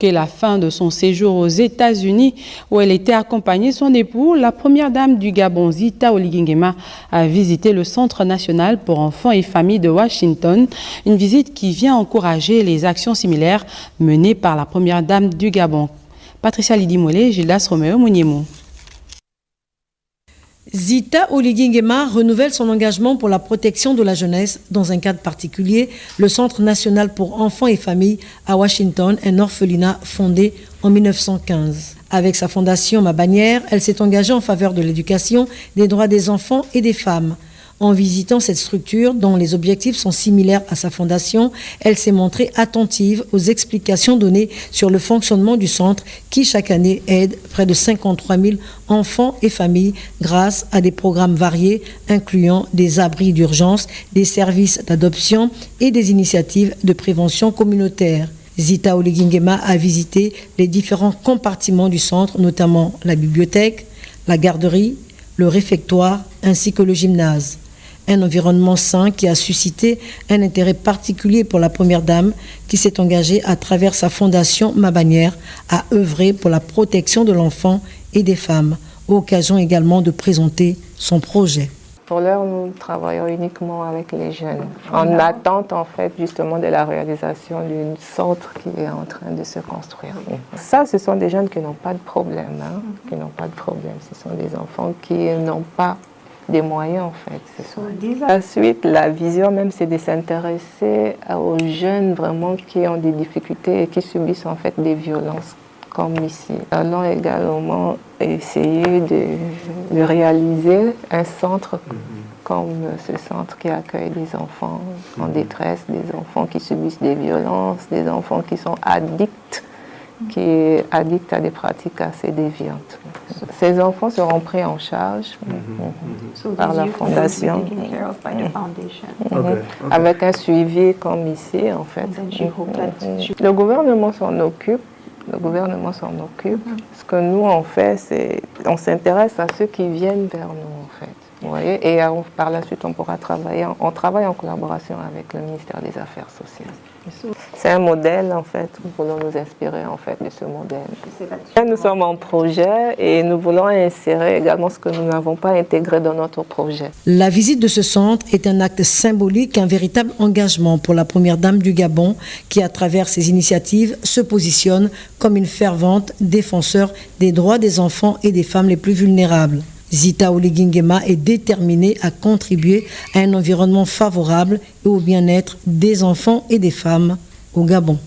La fin de son séjour aux États-Unis, où elle était accompagnée de son époux, la première dame du Gabon, Zita Oligui Nguema, a visité le Centre national pour enfants et familles de Washington, une visite qui vient encourager les actions similaires menées par la première dame du Gabon. Patricia Lidi-Molé, Gildas Roméo Mouniemou. Zita Oligui Nguema renouvelle son engagement pour la protection de la jeunesse dans un cadre particulier, le Centre national pour enfants et familles à Washington, un orphelinat fondé en 1915. Avec sa fondation Ma Bannière, elle s'est engagée en faveur de l'éducation, des droits des enfants et des femmes. En visitant cette structure, dont les objectifs sont similaires à sa fondation, elle s'est montrée attentive aux explications données sur le fonctionnement du centre qui, chaque année, aide près de 53 000 enfants et familles grâce à des programmes variés incluant des abris d'urgence, des services d'adoption et des initiatives de prévention communautaire. Zita Oligui Nguema a visité les différents compartiments du centre, notamment la bibliothèque, la garderie, le réfectoire ainsi que le gymnase. Un environnement sain qui a suscité un intérêt particulier pour la première dame qui s'est engagée à travers sa fondation Ma Bannière à œuvrer pour la protection de l'enfant et des femmes, occasion également de présenter son projet. Pour l'heure, nous travaillons uniquement avec les jeunes, en attente en fait justement de la réalisation d'un centre qui est en train de se construire. Ça, ce sont des jeunes qui n'ont pas de problème, qui n'ont pas de problème. Ce sont des enfants qui n'ont pas des moyens en fait. La suite, la vision même, c'est de s'intéresser aux jeunes vraiment qui ont des difficultés et qui subissent en fait des violences comme ici. Allons également essayer de réaliser un centre comme ce centre qui accueille des enfants en détresse, des enfants qui subissent des violences, des enfants qui sont addicts à des pratiques assez déviantes. Ces enfants seront pris en charge par la fondation, avec un suivi comme ici en fait. Le gouvernement s'en occupe. Ce que nous on fait, c'est on s'intéresse à ceux qui viennent vers nous en fait. Vous voyez, et par la suite, on travaille en collaboration avec le ministère des Affaires sociales. C'est un modèle, en fait, nous voulons nous inspirer, en fait, de ce modèle. Nous sommes en projet et nous voulons insérer également ce que nous n'avons pas intégré dans notre projet. La visite de ce centre est un acte symbolique, un véritable engagement pour la première dame du Gabon qui, à travers ses initiatives, se positionne comme une fervente défenseur des droits des enfants et des femmes les plus vulnérables. Zita Oligui Nguema est déterminée à contribuer à un environnement favorable et au bien-être des enfants et des femmes au Gabon.